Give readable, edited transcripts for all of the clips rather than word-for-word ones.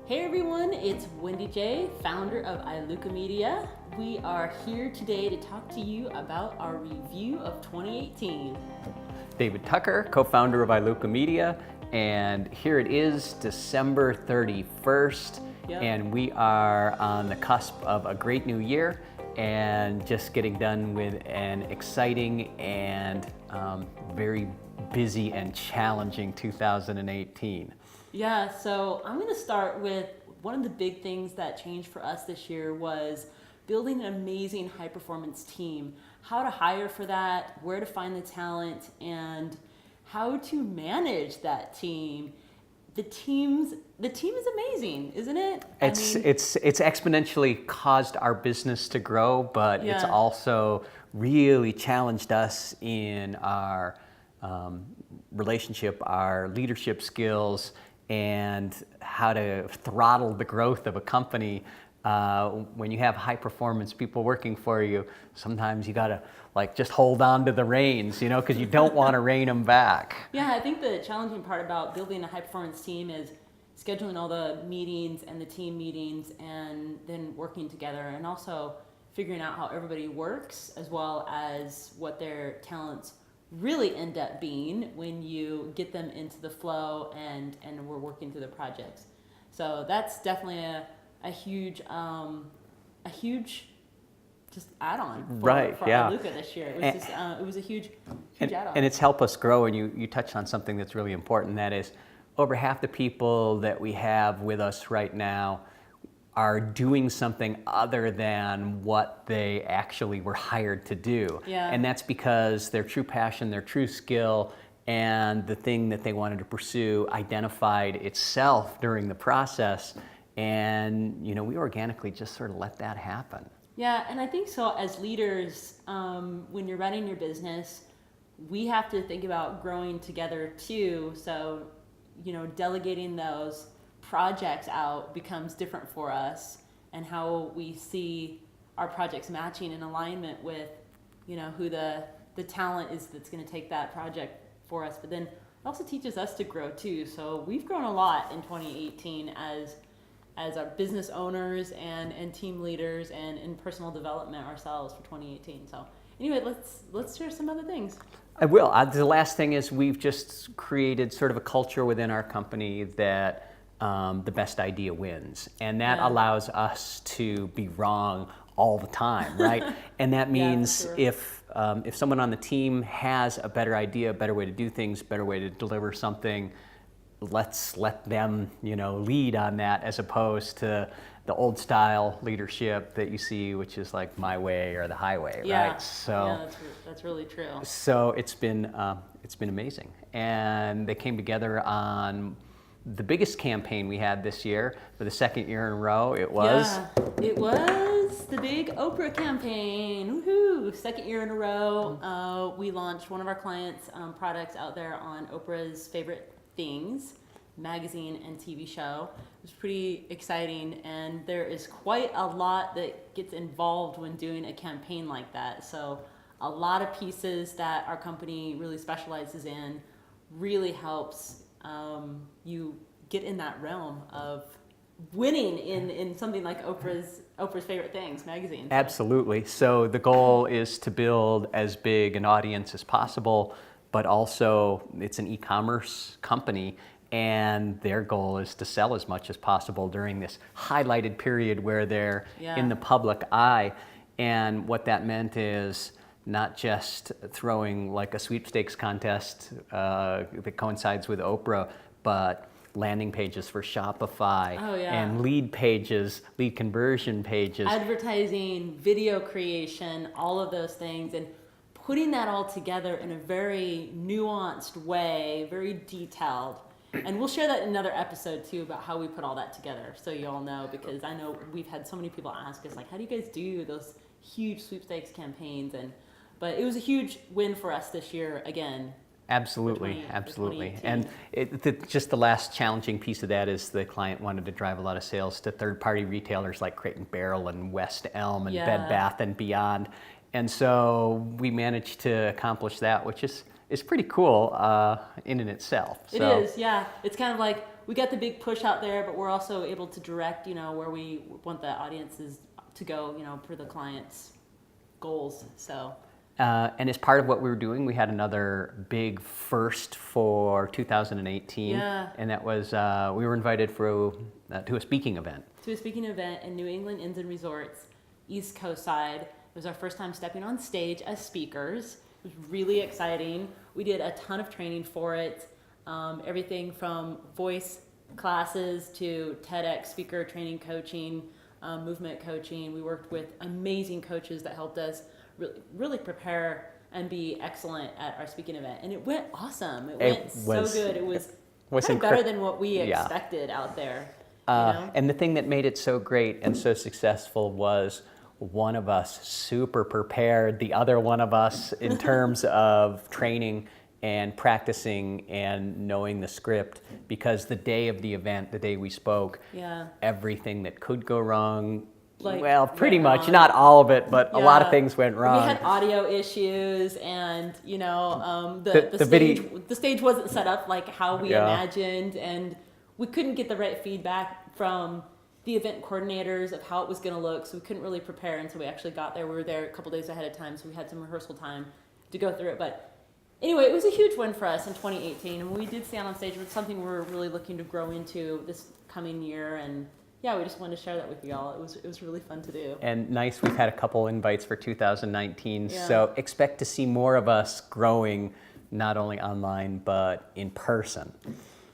Hey everyone, it's Wendy J, founder of iLuca Media. We are here today to talk to you about our review of 2018. David Tucker, co-founder of iLuca Media, and here it is, December 31st, Yep. and we are on the cusp of a great new year and just getting done with an exciting and very busy and challenging 2018. Yeah, so I'm going to start with one of the big things that changed for us this year was building an amazing high performance team. How to hire for that, where to find the talent, and how to manage that team. The team is amazing, isn't it? It's exponentially caused our business to grow, but it's Yeah. also really challenged us in our relationship, our leadership skills, and how to throttle the growth of a company. When you have high performance people working for you, sometimes you gotta just hold on to the reins, because you don't want to rein them back. Yeah, I think the challenging part about building a high performance team is scheduling all the meetings and the team meetings and then working together, and also figuring out how everybody works as well as what their talents really end up being when you get them into the flow and we're working through the projects. So that's definitely a huge just add-on for iLuca this year. It was a huge add-on. And it's helped us grow, and you touched on something that's really important. That is, over half the people that we have with us right now are doing something other than what they actually were hired to do. Yeah. And that's because their true passion, their true skill, and the thing that they wanted to pursue identified itself during the process. And we organically just sort of let that happen. Yeah, and I think so as leaders, when you're running your business, we have to think about growing together too. So, delegating those projects out becomes different for us, and how we see our projects matching in alignment with, who the talent is that's going to take that project for us. But then it also teaches us to grow too. So we've grown a lot in 2018 as our business owners and team leaders and in personal development ourselves for 2018. So anyway, let's share some other things. I will. The last thing is we've just created sort of a culture within our company that the best idea wins. And that allows us to be wrong all the time, right? And that means if someone on the team has a better idea, a better way to do things, better way to deliver something, let's let them, lead on that, as opposed to the old style leadership that you see, which is like my way or the highway, right? So that's really true. So it's been amazing, and they came together on the biggest campaign we had this year for the second year in a row. It was the big Oprah campaign. Woohoo! Second year in a row, we launched one of our clients' products out there on Oprah's Favorite Things magazine and TV show. It was pretty exciting, and there is quite a lot that gets involved when doing a campaign like that. So a lot of pieces that our company really specializes in really helps you get in that realm of winning in something like Oprah's Favorite Things magazine. Absolutely. So the goal is to build as big an audience as possible, but also it's an e-commerce company, and their goal is to sell as much as possible during this highlighted period where they're in the public eye. And what that meant is not just throwing like a sweepstakes contest that coincides with Oprah, but landing pages for Shopify and lead conversion pages. Advertising, video creation, all of those things, and putting that all together in a very nuanced way, very detailed. And we'll share that in another episode too, about how we put all that together, so you all know, because I know we've had so many people ask us, how do you guys do those huge sweepstakes campaigns? But it was a huge win for us this year again. Absolutely. And just the last challenging piece of that is the client wanted to drive a lot of sales to third-party retailers like Crate and Barrel and West Elm and Bed Bath and Beyond. And so we managed to accomplish that, which is pretty cool in and itself. It is, yeah. It's kind of like we got the big push out there, but we're also able to direct, where we want the audiences to go, per the client's goals. So. And as part of what we were doing, we had another big first for 2018. Yeah. And that was, we were invited to a speaking event. To a speaking event in New England Inns and Resorts, East Coast side. It was our first time stepping on stage as speakers. It was really exciting. We did a ton of training for it. Everything from voice classes to TEDx speaker training, coaching, movement coaching. We worked with amazing coaches that helped us really prepare and be excellent at our speaking event. And it went awesome. It went so good. It was kind of better than what we expected out there. And the thing that made it so great and so successful was one of us super prepared, the other one of us in terms of training and practicing and knowing the script, because the day of the event, the day we spoke, everything that could go wrong, pretty much, not all of it, but a lot of things went wrong. We had audio issues, and the stage wasn't set up like how we imagined, and we couldn't get the right feedback from the event coordinators of how it was going to look, so we couldn't really prepare until we actually got there. We were there a couple days ahead of time, so we had some rehearsal time to go through it. But anyway, it was a huge win for us in 2018, and we did stand on stage. It was something we're really looking to grow into this coming year, and we just wanted to share that with you all. It was really fun to do. And nice, we've had a couple invites for 2019, so expect to see more of us growing, not only online, but in person.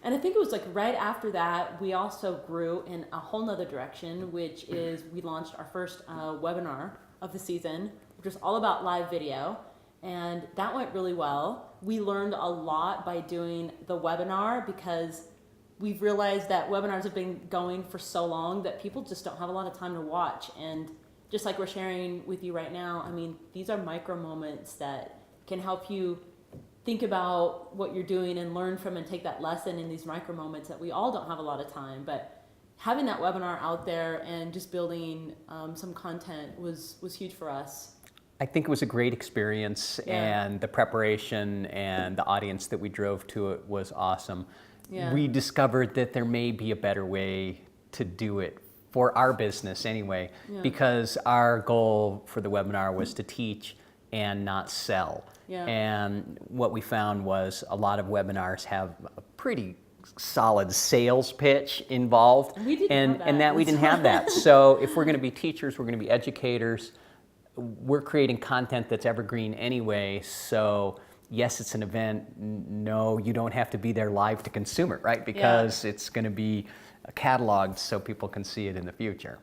And I think it was like right after that, we also grew in a whole nother direction, which is we launched our first webinar of the season, which was all about live video. And that went really well. We learned a lot by doing the webinar, because we've realized that webinars have been going for so long that people just don't have a lot of time to watch. And just like we're sharing with you right now, I mean, these are micro moments that can help you think about what you're doing and learn from and take that lesson in these micro moments that we all don't have a lot of time. But having that webinar out there and just building some content was huge for us. I think it was a great experience, and the preparation and the audience that we drove to it was awesome. We discovered that there may be a better way to do it for our business anyway, because our goal for the webinar was to teach and not sell. And what we found was a lot of webinars have a pretty solid sales pitch involved, we didn't have that. So if we're going to be teachers, we're going to be educators, we're creating content that's evergreen anyway. So yes, it's an event. No, you don't have to be there live to consume it, right? Because it's going to be cataloged so people can see it in the future.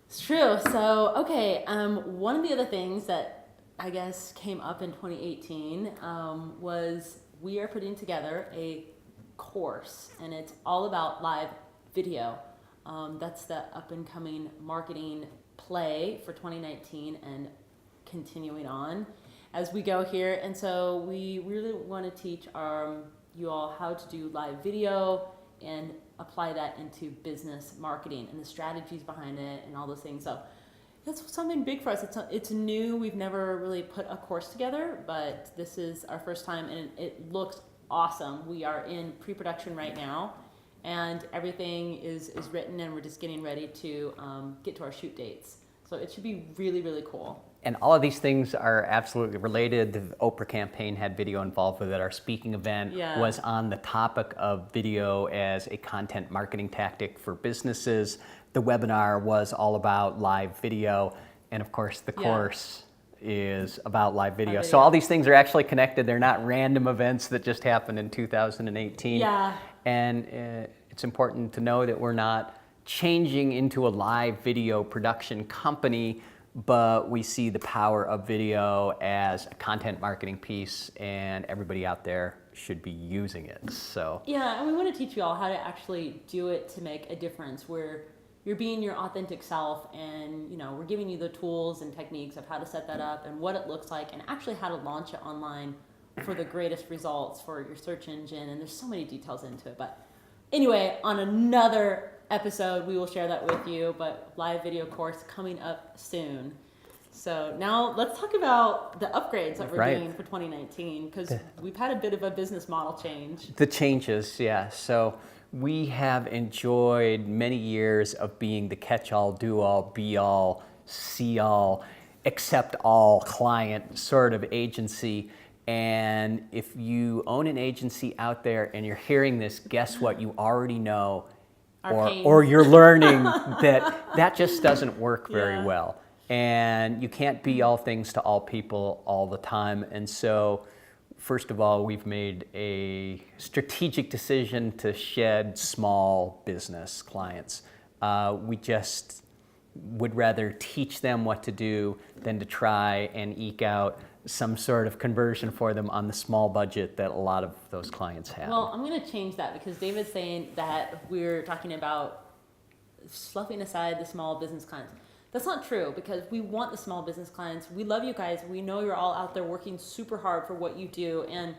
It's true. So, okay, one of the other things that I guess came up in 2018 was we are putting together a course, and it's all about live video. That's the up and coming marketing play for 2019 and continuing on as we go here. And so we really want to teach you all how to do live video and apply that into business marketing and the strategies behind it and all those things. So that's something big for us. It's new. We've never really put a course together, but this is our first time, and it looks awesome. We are in pre-production right now, and everything is written, and we're just getting ready to get to our shoot dates. So it should be really, really cool. And all of these things are absolutely related. The Oprah campaign had video involved with it. Our speaking event was on the topic of video as a content marketing tactic for businesses. The webinar was all about live video. And of course, the course is about live video. So all these things are actually connected. They're not random events that just happened in 2018. And it's important to know that we're not changing into a live video production company, but we see the power of video as a content marketing piece, and everybody out there should be using it. So and we want to teach you all how to actually do it to make a difference, where you're being your authentic self, and we're giving you the tools and techniques of how to set that up and what it looks like, and actually how to launch it online for the greatest results for your search engine. And there's so many details into it. But anyway, on another episode, we will share that with you, but live video course coming up soon. So now let's talk about the upgrades that we're doing for 2019, because we've had a bit of a business model change. The changes, So we have enjoyed many years of being the catch-all, do-all, be-all, see-all, accept-all client sort of agency. And if you own an agency out there and you're hearing this, guess what? You already know, or you're learning that just doesn't work very well. And you can't be all things to all people all the time. And so, first of all, we've made a strategic decision to shed small business clients. We just would rather teach them what to do than to try and eke out some sort of conversion for them on the small budget that a lot of those clients have. Well, I'm going to change that because David's saying that we're talking about sloughing aside the small business clients. That's not true, because we want the small business clients. We love you guys. We know you're all out there working super hard for what you do. And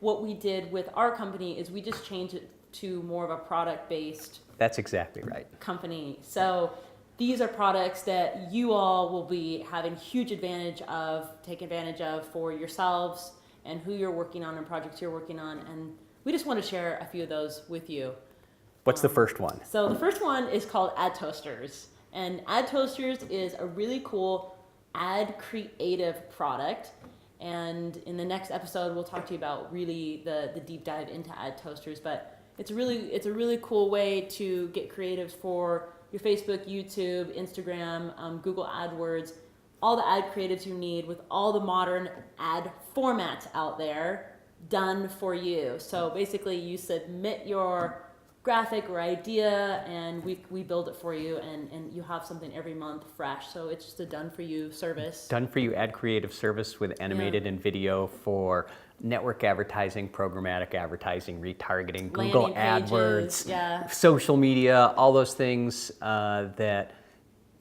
what we did with our company is we just changed it to more of a product-based. That's exactly right. Company. So these are products that you all will be having huge take advantage of for yourselves and who you're working on and projects you're working on. And we just want to share a few of those with you. What's the first one? So the first one is called Ad Toasters. And Ad Toasters is a really cool ad creative product. And in the next episode, we'll talk to you about really the deep dive into Ad Toasters. But it's a really cool way to get creatives for your Facebook, YouTube, Instagram, Google AdWords, all the ad creatives you need with all the modern ad formats out there done for you. So basically you submit your graphic or idea and we build it for you, and you have something every month fresh. So it's just a done for you service. Done for you ad creative service with animated and video for network advertising, programmatic advertising, retargeting, Google AdWords, social media, all those things that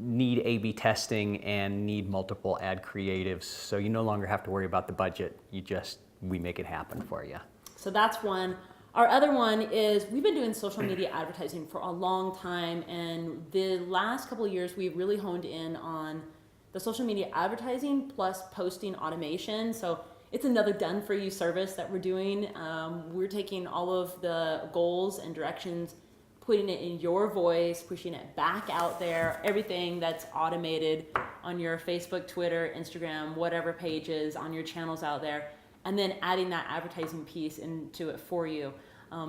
need A/B testing and need multiple ad creatives. So you no longer have to worry about the budget. We make it happen for you. So that's one. Our other one is we've been doing social media advertising for a long time, and the last couple of years we've really honed in on the social media advertising plus posting automation. So it's another done for you service that we're doing. We're taking all of the goals and directions, putting it in your voice, pushing it back out there, everything that's automated on your Facebook, Twitter, Instagram, whatever pages, on your channels out there, and then adding that advertising piece into it for you.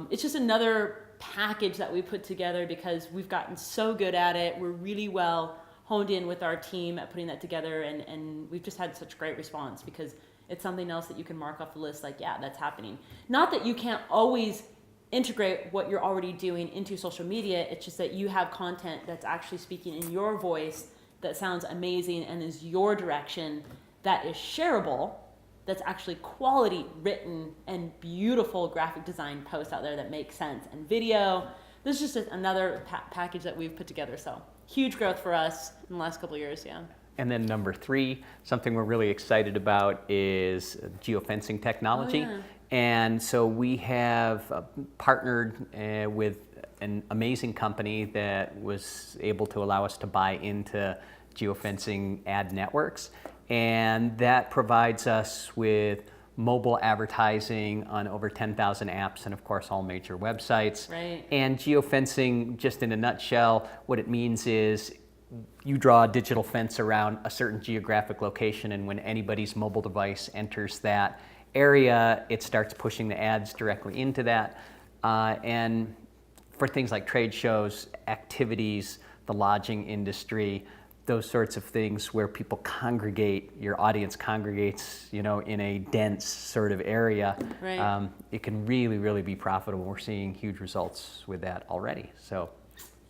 It's just another package that we put together because we've gotten so good at it. We're really well honed in with our team at putting that together, and we've just had such great response because it's something else that you can mark off the list like, yeah, that's happening. Not that you can't always integrate what you're already doing into social media. It's just that you have content that's actually speaking in your voice that sounds amazing and is your direction, that is shareable, that's actually quality written and beautiful graphic design posts out there that make sense, and video. This is just another package that we've put together. So huge growth for us in the last couple of years, yeah. And then number 3, something we're really excited about is geofencing technology. Oh, yeah. And so we have partnered with an amazing company that was able to allow us to buy into geofencing ad networks. And that provides us with mobile advertising on over 10,000 apps and, of course, all major websites. Right. And geofencing, just in a nutshell, what it means is you draw a digital fence around a certain geographic location, and when anybody's mobile device enters that area, it starts pushing the ads directly into that. And for things like trade shows, activities, the lodging industry, those sorts of things where people congregate, your audience congregates, in a dense sort of area, right. It can really, really be profitable. We're seeing huge results with that already. So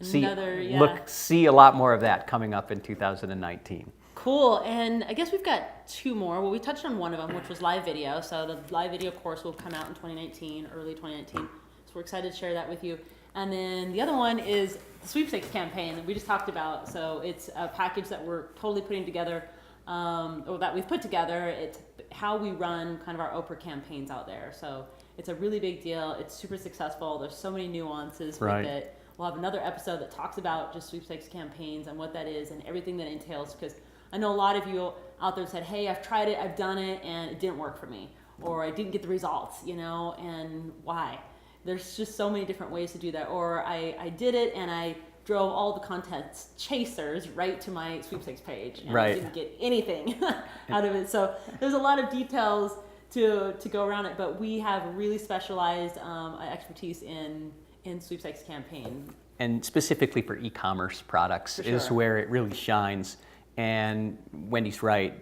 see a lot more of that coming up in 2019. Cool. And I guess we've got 2 more. Well, we touched on one of them, which was live video. So the live video course will come out in 2019, early 2019. So we're excited to share that with you. And then the other one is the sweepstakes campaign that we just talked about. So it's a package that we're totally putting together, or that we've put together. It's how we run kind of our Oprah campaigns out there. So it's a really big deal. It's super successful. There's so many nuances with it. We'll have another episode that talks about just sweepstakes campaigns and what that is and everything that entails, because I know a lot of you out there said, hey, I've tried it, I've done it, and it didn't work for me, or I didn't get the results, and why? there's just so many different ways to do that. Or I did it and I drove all the contents chasers right to my sweepstakes page, and I didn't get anything out of it. So there's a lot of details to go around it, but we have really specialized expertise in sweepstakes campaign. And specifically for e-commerce products is where it really shines. And Wendy's right.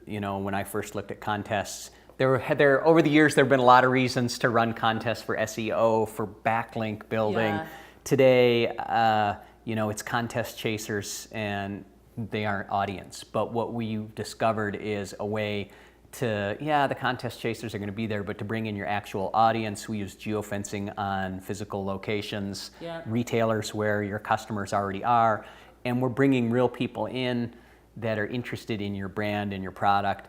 When I first looked at contests, there over the years there have been a lot of reasons to run contests for SEO, for backlink building. Yeah. Today, it's contest chasers and they aren't audience. But what we've discovered is a way to, the contest chasers are going to be there, but to bring in your actual audience. We use geofencing on physical locations, retailers where your customers already are, and we're bringing real people in that are interested in your brand and your product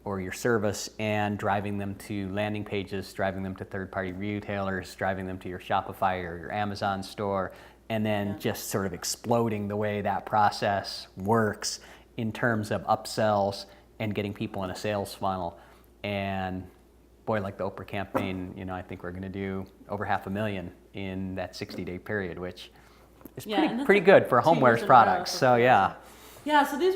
or your service, and driving them to landing pages, driving them to third-party retailers, driving them to your Shopify or your Amazon store, and then just sort of exploding the way that process works in terms of upsells and getting people in a sales funnel. And boy, like the Oprah campaign, I think we're going to do over 500,000 in that 60-day period, which is pretty good for homewares products. So yeah, so this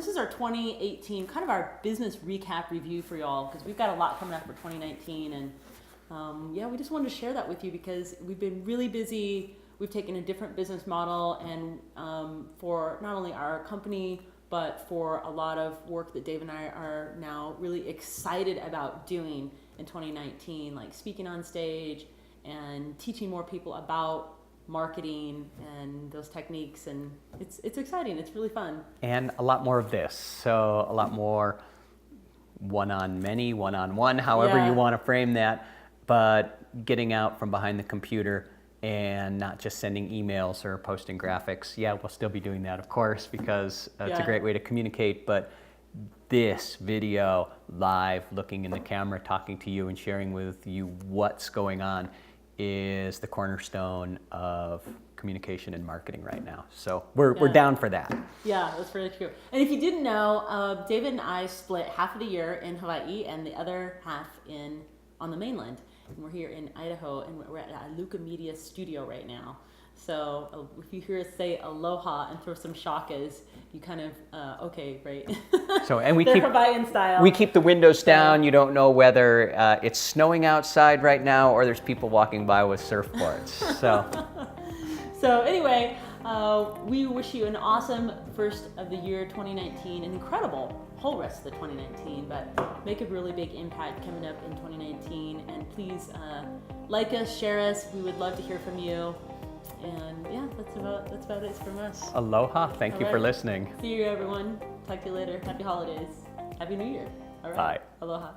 is our 2018 kind of our business recap review for y'all, because we've got a lot coming up for 2019, and we just wanted to share that with you because we've been really busy. We've taken a different business model, and for not only our company, but for a lot of work that Dave and I are now really excited about doing in 2019, like speaking on stage and teaching more people about marketing and those techniques, and it's exciting. It's really fun. And a lot more of this. So a lot more one-on-many, one-on-one, however you want to frame that, but getting out from behind the computer and not just sending emails or posting graphics. Yeah, we'll still be doing that, of course, because it's a great way to communicate, but this video, live, looking in the camera, talking to you and sharing with you what's going on is the cornerstone of communication and marketing right now. So we're down for that. Yeah, that's really true. And if you didn't know, David and I split half of the year in Hawaii and the other half on the mainland. And we're here in Idaho, and we're at a Luca Media studio right now. So if you hear us say aloha and throw some shakas, you kind of, right? So, and we keep Hawaiian style. We keep the windows down. You don't know whether it's snowing outside right now or there's people walking by with surfboards. So anyway, we wish you an awesome first of the year 2019, an incredible whole rest of the 2019, but make a really big impact coming up in 2019. And please like us, share us. We would love to hear from you. And that's about it from us. Aloha. Thank you for listening. See you, everyone. Talk to you later. Happy holidays. Happy New Year. All right. Bye. Aloha.